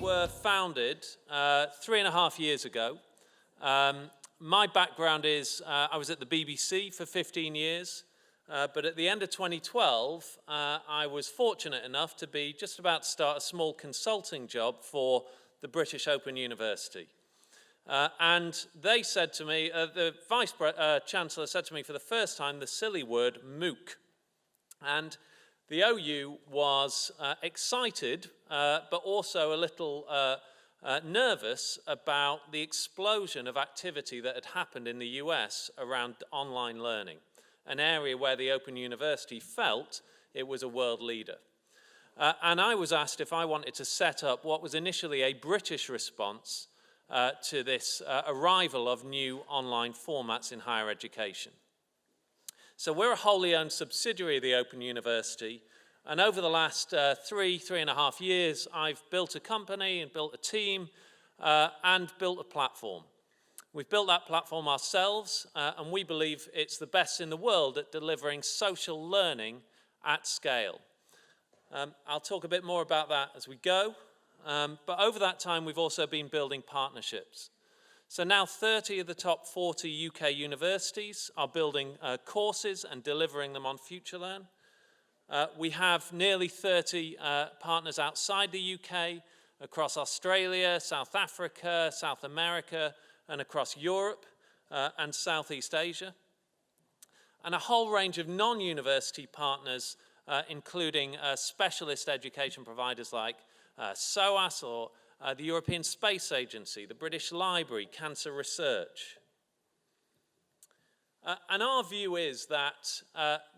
were founded 3.5 years ago. My background is I was at the BBC for 15 years, but at the end of 2012, I was fortunate enough to be just about to start a small consulting job for the British Open University. And they said to me, the Vice Chancellor said to me for the first time the silly word MOOC. And the OU was excited, but also a little nervous about the explosion of activity that had happened in the US around online learning, an area where the Open University felt it was a world leader. And I was asked if I wanted to set up what was initially a British response to this arrival of new online formats in higher education. So we're a wholly owned subsidiary of the Open University, and over the last 3.5 years, I've built a company and built a team and built a platform. We've built that platform ourselves, and we believe it's the best in the world at delivering social learning at scale. I'll talk a bit more about that as we go, but over that time, we've also been building partnerships. So now 30 of the top 40 UK universities are building courses and delivering them on FutureLearn. We have nearly 30 partners outside the UK, across Australia, South Africa, South America, and across Europe and Southeast Asia. And a whole range of non-university partners, including specialist education providers like SOAS or the European Space Agency, the British Library, Cancer Research. And our view is that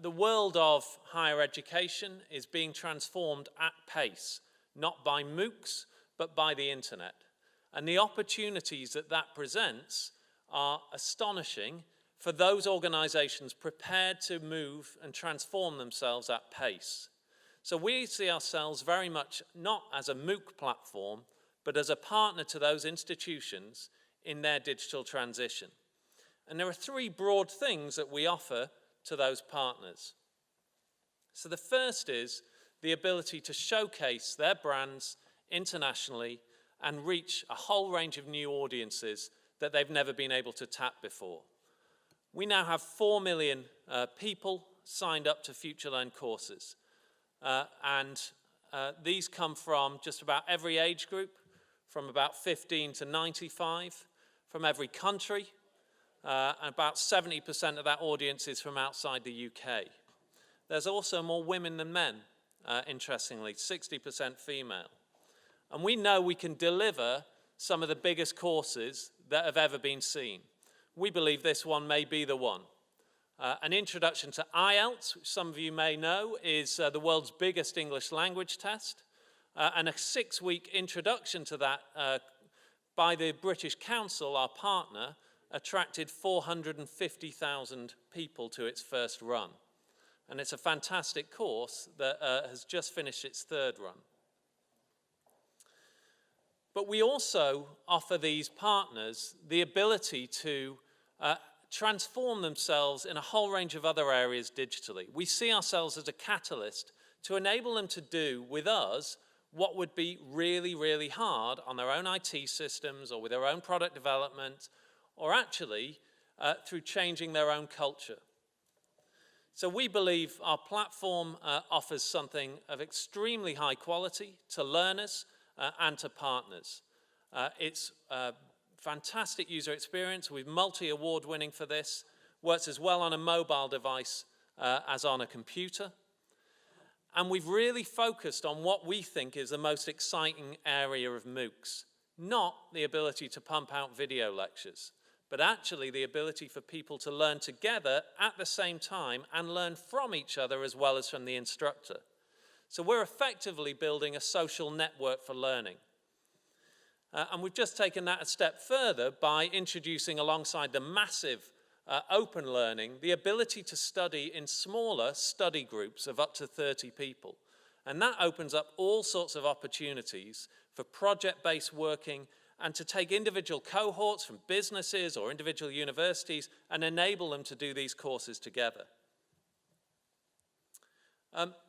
the world of higher education is being transformed at pace, not by MOOCs, but by the internet. And the opportunities that that presents are astonishing for those organizations prepared to move and transform themselves at pace. So we see ourselves very much not as a MOOC platform, but as a partner to those institutions in their digital transition. And there are three broad things that we offer to those partners. So the first is the ability to showcase their brands internationally and reach a whole range of new audiences that they've never been able to tap before. We now have 4 million people signed up to FutureLearn courses. These come from just about every age group, from about 15 to 95, from every country, and about 70% of that audience is from outside the UK. There's also more women than men, interestingly, 60% female. And we know we can deliver some of the biggest courses that have ever been seen. We believe this one may be the one. An introduction to IELTS, which some of you may know, is the world's biggest English language test, and a 6-week introduction to that by the British Council, our partner, attracted 450,000 people to its first run. And it's a fantastic course that has just finished its third run. But we also offer these partners the ability to transform themselves in a whole range of other areas digitally. We see ourselves as a catalyst to enable them to do with us what would be really, really hard on their own IT systems or with their own product development, or actually through changing their own culture. So we believe our platform offers something of extremely high quality to learners and to partners. It's a fantastic user experience. We're multi-award winning for this. Works as well on a mobile device as on a computer. And we've really focused on what we think is the most exciting area of MOOCs. Not the ability to pump out video lectures, but actually the ability for people to learn together at the same time and learn from each other as well as from the instructor. So we're effectively building a social network for learning. And we've just taken that a step further by introducing alongside the massive open learning, the ability to study in smaller study groups of up to 30 people. And that opens up all sorts of opportunities for project-based working and to take individual cohorts from businesses or individual universities and enable them to do these courses together.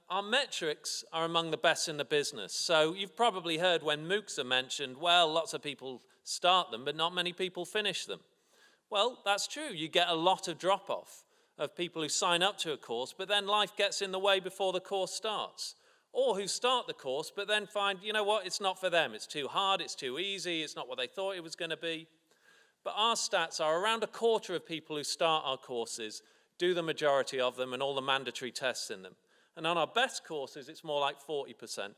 Our metrics are among the best in the business. So you've probably heard when MOOCs are mentioned, well, lots of people start them, but not many people finish them. Well, that's true. You get a lot of drop-off of people who sign up to a course, but then life gets in the way before the course starts. Or who start the course, but then find, you know what, it's not for them. It's too hard, it's too easy, it's not what they thought it was going to be. But our stats are around a quarter of people who start our courses do the majority of them and all the mandatory tests in them. And on our best courses, it's more like 40%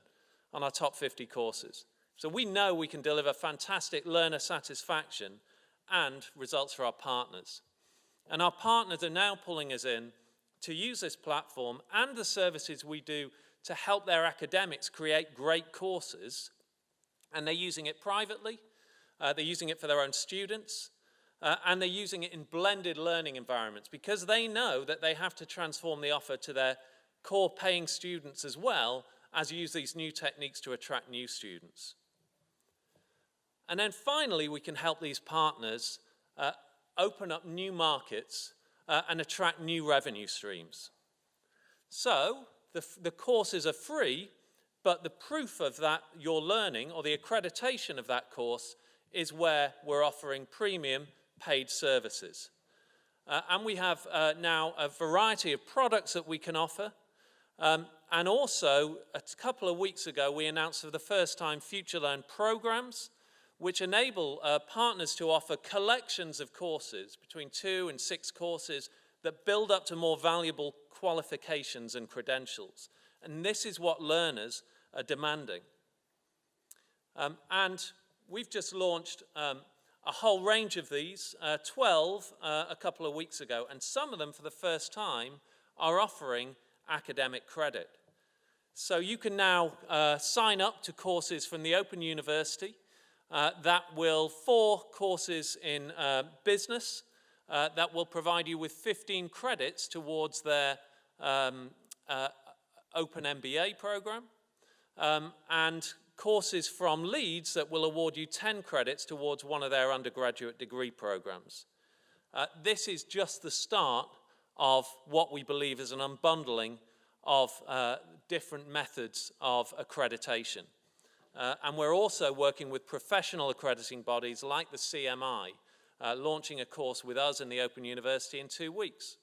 on our top 50 courses. So we know we can deliver fantastic learner satisfaction and results for our partners. And our partners are now pulling us in to use this platform and the services we do to help their academics create great courses. And they're using it privately, they're using it for their own students, and they're using it in blended learning environments because they know that they have to transform the offer to their core paying students as well as use these new techniques to attract new students. And then finally, we can help these partners open up new markets and attract new revenue streams. So the courses are free, but the proof of that you're learning or the accreditation of that course is where we're offering premium paid services. And we have now a variety of products that we can offer. And also, a couple of weeks ago, we announced for the first time FutureLearn programs, which enable partners to offer collections of courses, between 2 and 6 courses, that build up to more valuable qualifications and credentials. And this is what learners are demanding. And we've just launched a whole range of these, 12 a couple of weeks ago, and some of them for the first time are offering academic credit. So you can now sign up to courses from the Open University that will, 4 courses in business, that will provide you with 15 credits towards their Open MBA program, and courses from Leeds that will award you 10 credits towards one of their undergraduate degree programs. This is just the start of what we believe is an unbundling of different methods of accreditation. And we're also working with professional accrediting bodies like the CMI, launching a course with us in the Open University in 2 weeks.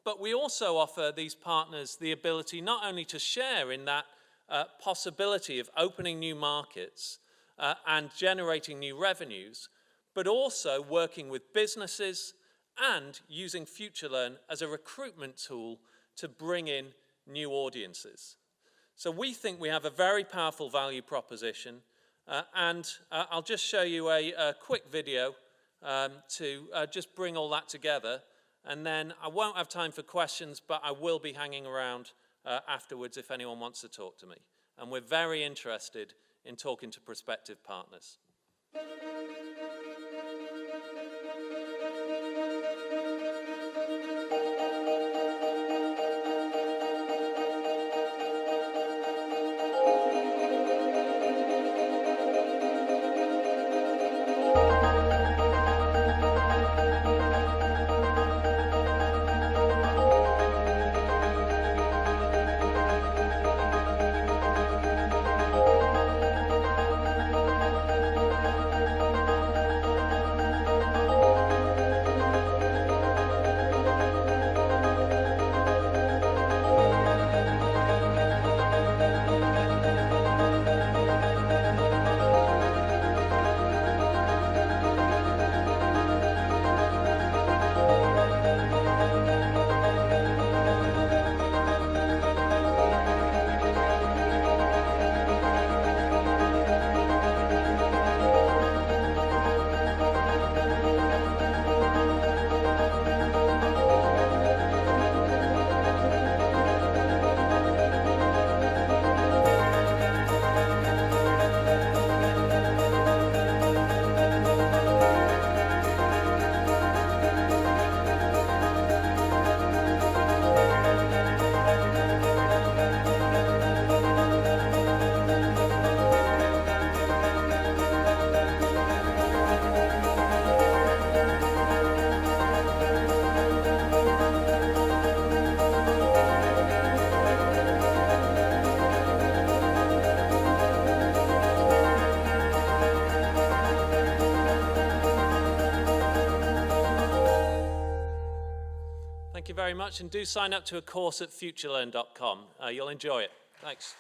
But we also offer these partners the ability not only to share in that possibility of opening new markets and generating new revenues, but also working with businesses and using FutureLearn as a recruitment tool to bring in new audiences. So we think we have a very powerful value proposition, and I'll just show you a quick video to just bring all that together, and then I won't have time for questions, but I will be hanging around afterwards if anyone wants to talk to me. And we're very interested in talking to prospective partners. Thank you very much, and do sign up to a course at futurelearn.com. You'll enjoy it. Thanks.